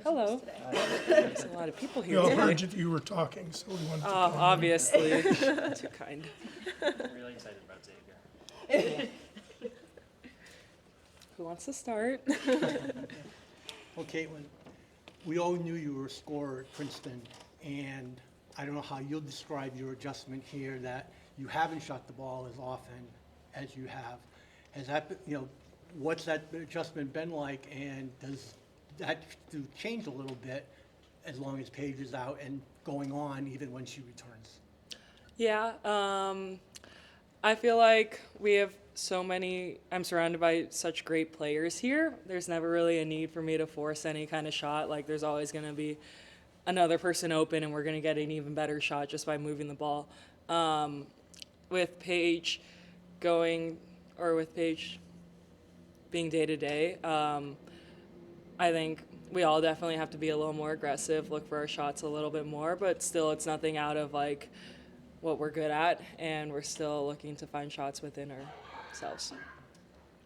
Hello. There's a lot of people here We all today. heard you were talking, so we wanted to Oh, come. obviously. Too kind. I'm really excited about Xavier. Who wants to start? Well, Kaitlyn, we all knew you were a scorer at Princeton, and I don't know how you'll describe your adjustment here, that you haven't shot the ball as often as you have. Has that, what's that adjustment been like, and does that change a little bit as long as Paige is out and going on even when she returns? Yeah, I feel like we have I'm surrounded by such great players here. There's never really a need for me to force any kind of shot. Like, there's always going to be another person open, and we're going to get an even better shot just by moving the ball. With Paige being day-to-day, I think we all definitely have to be a little more aggressive, look for our shots a little bit more, but still it's nothing out of, like, what we're good at, and we're still looking to find shots within ourselves.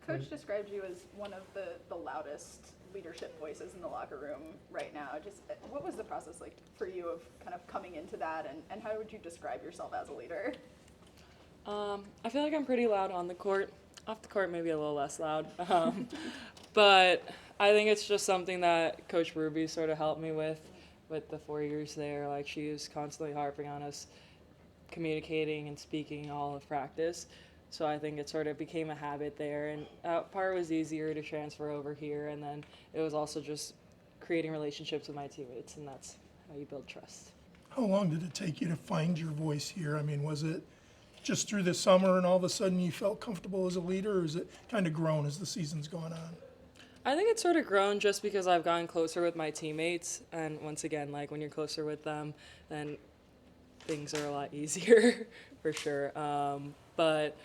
Coach described you as one of the loudest leadership voices in the locker room right now. Just what was the process like for you of kind of coming into that, and how would you describe yourself as a leader? I feel like I'm pretty loud on the court. Off the court, maybe a little less loud. But I think it's just something that Coach Ruby sort of helped me with the 4 years there. Like, she was constantly harping on us communicating and speaking all of practice. So I think it sort of became a habit there. And that part was easier to transfer over here. And then it was also just creating relationships with my teammates, and that's how you build trust. How long did it take you to find your voice here? I mean, was it just through the summer and all of a sudden you felt comfortable as a leader, or has it kind of grown as the season's gone on? I think it's sort of grown just because I've gotten closer with my teammates. And once again, like, when you're closer with them, then things are a lot easier for sure. But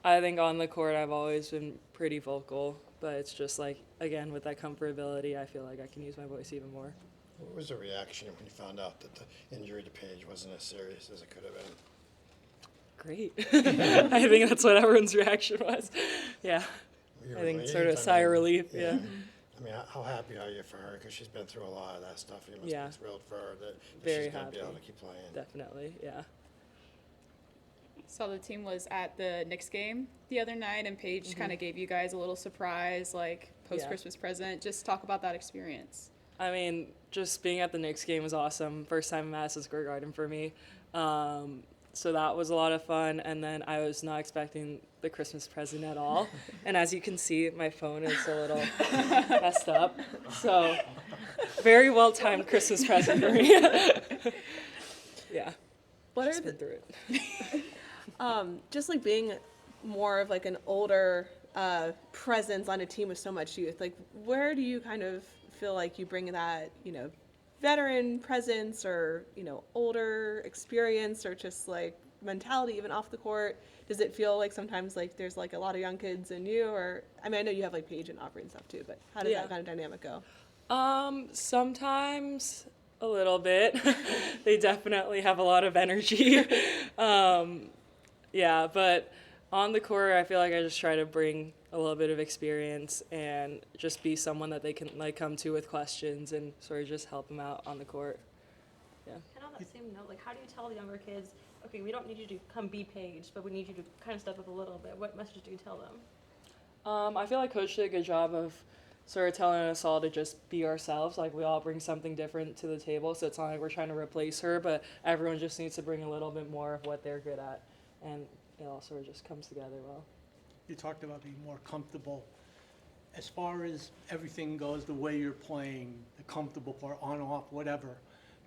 I think on the court I've always been pretty vocal, but it's just like, again, with that comfortability, I feel like I can use my voice even more. What was the reaction when you found out that the injury to Paige wasn't as serious as it could have been? Great. I think that's what everyone's reaction was. Yeah. I think sort of a sigh of relief. Yeah. I mean, how happy are you for her? Because she's been through a lot of that stuff. You must Yeah. be thrilled for her that Very she's going to be happy. able to keep playing. Definitely. Yeah. Saw the team was at the Knicks game the other night, and Paige kind of gave you guys a little surprise, like post-Christmas present. Just talk about that experience. I mean, just being at the Knicks game was awesome. First time in Madison Square Garden for me. So that was a lot of fun. And then I was not expecting the Christmas present at all. And as you can see, my phone is a little messed up. So very well-timed Christmas present for me. Yeah. What Just are been the, through it. just like being more of like an older presence on a team with so much youth, like where do you kind of feel like you bring that, veteran presence or, older experience or just like mentality even off the court? Does it feel like sometimes like there's like a lot of young kids in you, or I mean, I know you have like Paige and Aubrey and stuff too, but how does that kind of dynamic go? Sometimes a little bit. They definitely have a lot of energy. Yeah, but on the court, I feel like I just try to bring a little bit of experience and just be someone that they can like come to with questions and sort of just help them out on the court. Yeah. And on that same note, like, how do you tell the younger kids, okay, we don't need you to come be Paige, but we need you to kind of step up a little bit? What message do you tell them? I feel like Coach did a good job of sort of telling us all to just be ourselves. Like, we all bring something different to the table, so it's not like we're trying to replace her, but everyone just needs to bring a little bit more of what they're good at, and it all sort of just comes together well. You talked about being more comfortable. As far as everything goes, the way you're playing, the comfortable part, on, off, whatever,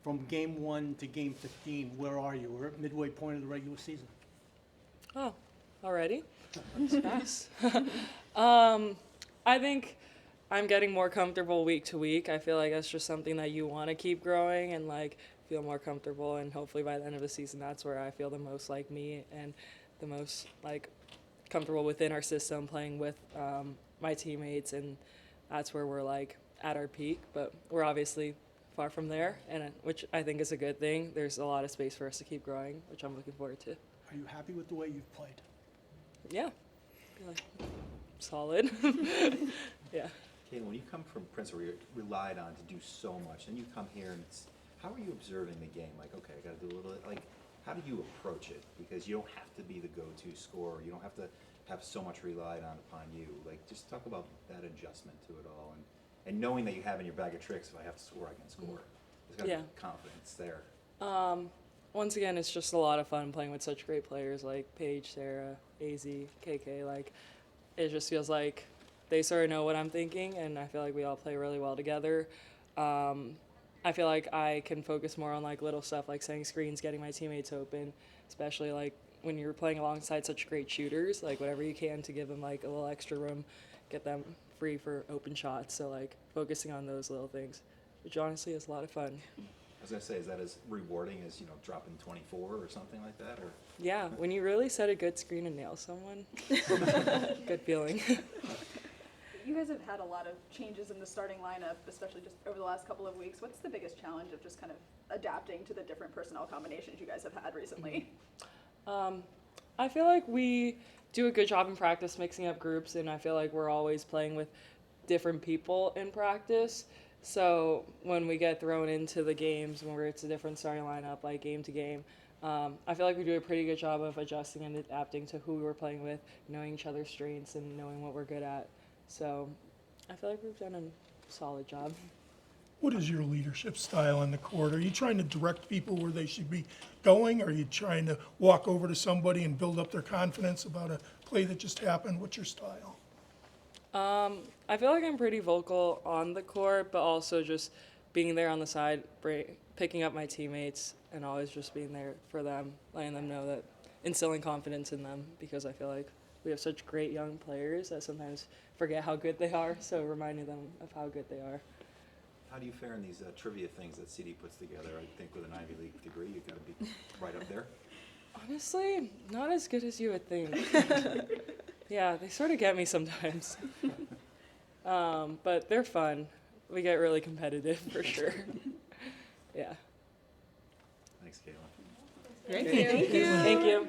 from game 1 to game 15, where are you? We're at midway point of the regular season. Oh, already? That's fast. I think I'm getting more comfortable week to week. I feel like that's just something that you want to keep growing and like feel more comfortable, and hopefully by the end of the season that's where I feel the most like me and the most like comfortable within our system, playing with my teammates, and that's where we're like at our peak, but we're obviously far from there, and which I think is a good thing. There's a lot of space for us to keep growing, which I'm looking forward to. Are you happy with the way you've played? Yeah, I feel like solid. Yeah. Kaitlyn, when you come from Princeton, where you're relied on to do so much, and you come here and how are you observing the game? Like, okay, I got to do a little, like, how do you approach it? Because you don't have to be the go-to scorer. You don't have to have so much relied on upon you. Like, just talk about that adjustment to it all, and knowing that you have in your bag of tricks, if I have to score, I can score. There's got to be confidence there. Once again, it's just a lot of fun playing with such great players like Paige, Sarah, AZ, KK. Like, it just feels like they sort of know what I'm thinking, and I feel like we all play really well together. I feel like I can focus more on like little stuff like setting screens, getting my teammates open, especially like when you're playing alongside such great shooters, like whatever you can to give them like a little extra room, get them free for open shots. So like focusing on those little things, which honestly is a lot of fun. I was gonna say, is that as rewarding as, you know, dropping 24 or something like that, or? Yeah, when you really set a good screen and nail someone, good feeling. You guys have had a lot of changes in the starting lineup, especially just over the last couple of weeks. What's the biggest challenge of just kind of adapting to the different personnel combinations you guys have had recently? I feel like we do a good job in practice mixing up groups, and I feel like we're always playing with different people in practice. So when we get thrown into the games where it's a different starting lineup, like game to game, I feel like we do a pretty good job of adjusting and adapting to who we're playing with, knowing each other's strengths and knowing what we're good at. So I feel like we've done a solid job. What is your leadership style on the court? Are you trying to direct people where they should be going? Are you trying to walk over to somebody and build up their confidence about a play that just happened? What's your style? I feel like I'm pretty vocal on the court, but also just being there on the side, picking up my teammates, and always just being there for them, letting them know that, instilling confidence in them, because I feel like we have such great young players that sometimes forget how good they are, so reminding them of how good they are. How do you fare in these trivia things that CD puts together? I think with an Ivy League degree, you've got to be right up there. Honestly, not as good as you would think. Yeah, they sort of get me sometimes. But they're fun. We get really competitive for sure. Yeah. Thanks, Kaitlyn. Great. Thank you. Thank you.